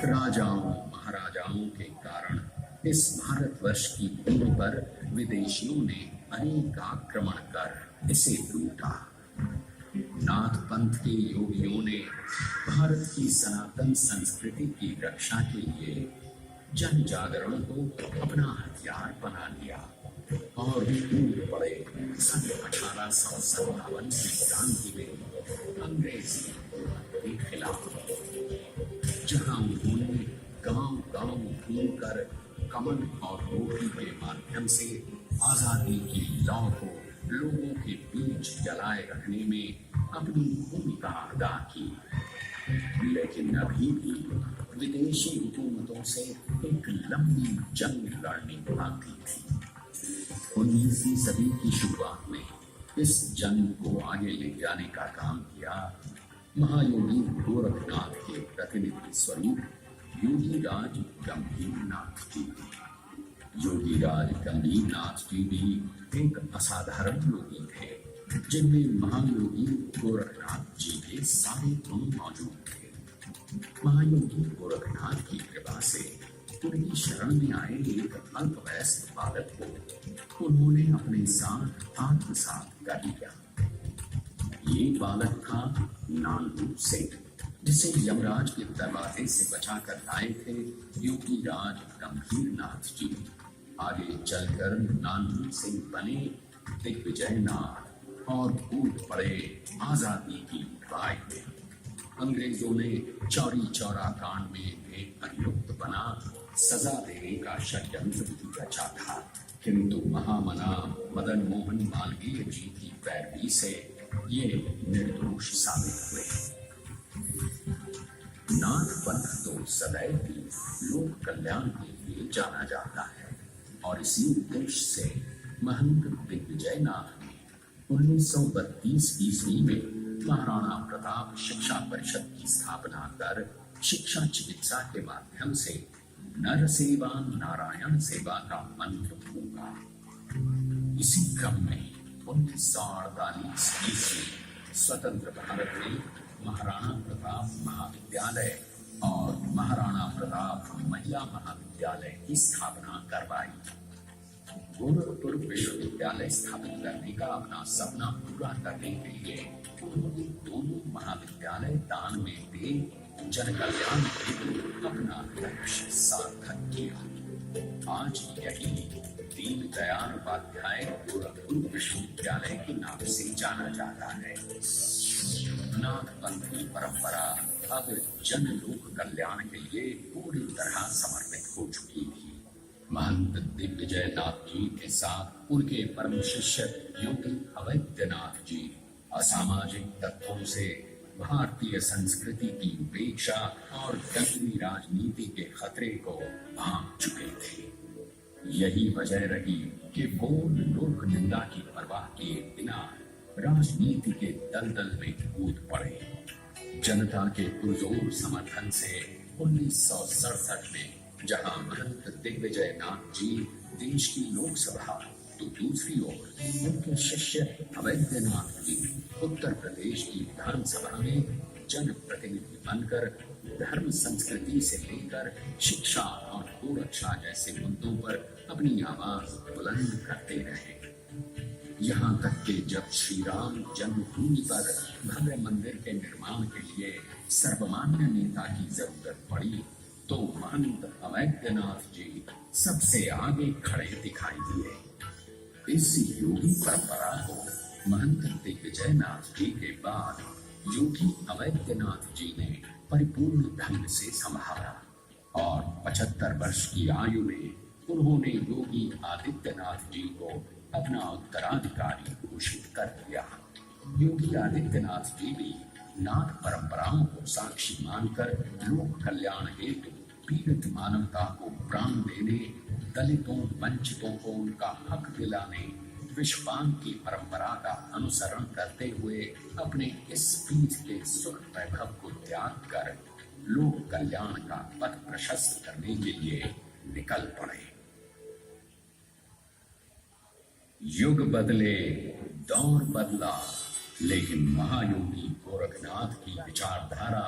राजाओं महाराजाओं के कारण इस भारतवर्ष की भूमि पर विदेशियों ने अनेक आक्रमण कर इसे लूटा। नाथ पंथ के योगियों ने भारत की सनातन संस्कृति की रक्षा के लिए जन जागरण को अपना हथियार बना लिया और टूट पड़े सन 1857 की क्रांति में अंग्रेजी के खिलाफ, जहां उन्होंने गांव-गांव घूमकर कमल और रोटी के माध्यम से आजादी की लौ को लोगों के बीच जलाए रखने में अपनी भूमिका अदा की। लेकिन अभी भी विदेशी हुकूमतों से एक लंबी जंग लड़नी बाकी थी। 19वीं सदी की शुरुआत में इस जंग को आगे ले जाने का काम किया महायोगी गोरखनाथ के प्रतिनिधि स्वरूप योगीराज गंभीरनाथ जी। योगीराज गंभीरनाथ जी भी एक असाधारण योगी थे, जिनमें महायोगी गोरखनाथ जी के सारे गुण मौजूद थे। महायोगी गोरखनाथ की कृपा से उनकी शरण में आए एक अल्पवयस्क बालक को उन्होंने अपने साथ आत्मसात कर लिया। ये बालक था नानू सिंह, जिसे यमराज के दरवाजे से बचाकर लाए थे योगीराज गंभीरनाथ जी। आगे चलकर नानू सिंह बने दिग्विजयनाथ और कूद पड़े आजादी की लड़ाई में। अंग्रेजों ने चौरी चौरा कांड में एक अभियुक्त बना सजा देने का षड्यंत्र भी रचा था, किंतु महामना मदन मोहन मालवीय जी की पैरवी से ये निर्दोष साबित हुए। नाथ पंथ तो सदैव ही लोक कल्याण के लिए जाना जाता है और इसी उद्देश्य से महंत दिग्विजयनाथ ने 1932 ईस्वी में महाराणा प्रताप शिक्षा परिषद की स्थापना कर शिक्षा चिकित्सा के माध्यम से नर सेवा नारायण सेवा का मंत्र फूंका। इसी क्रम में 1948 ईस्वी स्वतंत्र भारत में महाराणा प्रताप महाविद्यालय और महाराणा प्रताप महिला महाविद्यालय की स्थापना करवाई। गोरखपुर विश्वविद्यालय स्थापित करने का अपना सपना पूरा करने के लिए उन्होंने दोनों महाविद्यालय दान में दे जन कल्याण हेतु अपना लक्ष्य सार्थक किया। आज यही दीनदयाल उपाध्याय गोरखपुर विश्वविद्यालय के नाम से जाना जाता है। नाथ पंथ की परंपरा अब जन लोक कल्याण के लिए पूरी तरह समर्पित हो चुकी थी। महंत दिग्विजयनाथ जी के साथ उनके परम शिष्य योगी अवैधनाथ जी असामाजिक तत्वों से भारतीय संस्कृति की उपेक्षा और दंगली राजनीति के खतरे को भांप चुके थे। यही वजह रही कि वो लोक निंदा की परवाह किए बिना राजनीति के दलदल में कूद पड़े। जनता के पुरजोर समर्थन से 1967 में जहां महंत दिग्विजयनाथ जी देश की लोकसभा तो दूसरी ओर उनके शिष्य अवैधनाथ जी उत्तर प्रदेश की विधानसभा में जनप्रतिनिधि बनकर धर्म संस्कृति से लेकर शिक्षा और गोरक्षा जैसे मुद्दों पर अपनी आवाज बुलंद करते रहे। यहाँ तक कि जब श्री राम जन्मभूमि पर भव्य मंदिर के निर्माण के लिए सर्वमान्य नेता की जरूरत पड़ी तो महंत अवैधनाथ जी सबसे आगे खड़े दिखाई दिए। इस योगी परंपरा को महंत दिग्विजयनाथ जी के बाद योगी अवैधनाथ जी ने परिपूर्ण ढंग से संभाला और 75 वर्ष की आयु में उन्होंने योगी आदित्यनाथ जी को अपना उत्तराधिकारी घोषित कर दिया। योगी आदित्यनाथ जी भी नाथ परंपराओं को साक्षी मानकर लोक कल्याण हेतु पीड़ित मानवता को प्राण देने, दलितों वंचितों को उनका हक दिलाने, विश्वान की परंपरा का अनुसरण करते हुए अपने इस पीठ के सुख वैभव को त्याग कर लोक कल्याण का पथ प्रशस्त करने के लिए निकल पड़े। युग बदले, दौर बदला, लेकिन महायोगी गोरखनाथ की विचारधारा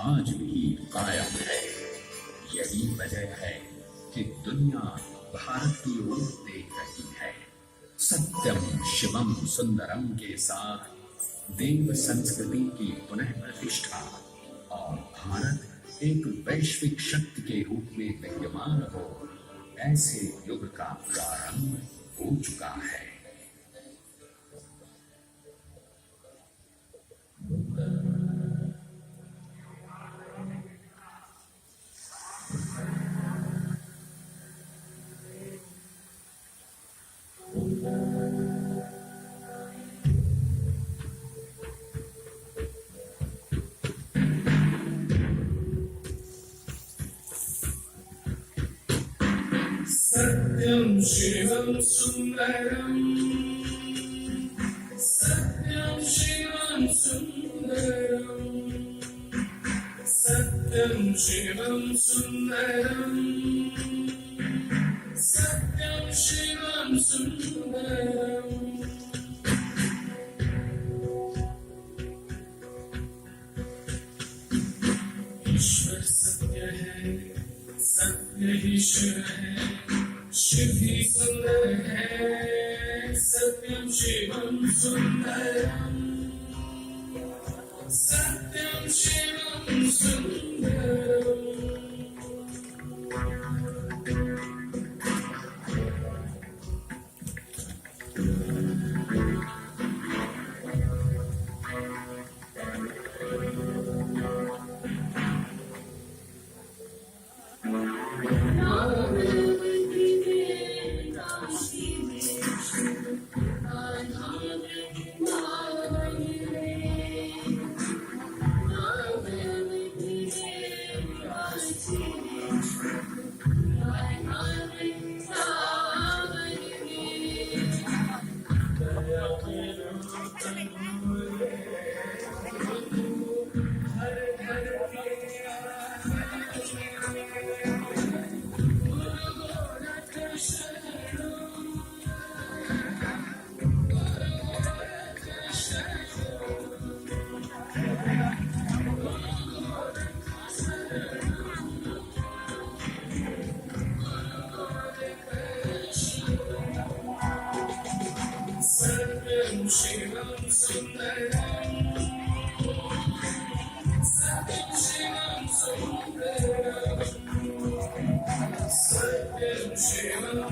आज भी कायम है। यही वजह है कि दुनिया भारत की ओर देख रही है। सत्यम शिवम सुंदरम के साथ देव संस्कृति की पुनः प्रतिष्ठा और भारत एक वैश्विक शक्ति के रूप में विद्यमान हो, ऐसे युग का प्रारंभ हो चुका है। सत्यं शिवं सुन्दरम् सत्यं शिवं सुन्दरम् सत्यं शिवं सुन्दरम् सत्यं शिवं सुन्दरम् ईश्वर सत्य है, सत्य ही शिव है, शिव ही सुंदर है। सत्यम शिवम सुंदरम सत्यम शिवम सुंदरम सत्यं शिवं सुन्दरम् सत्यं शिवं सुन्दरम् सत्यं शिवं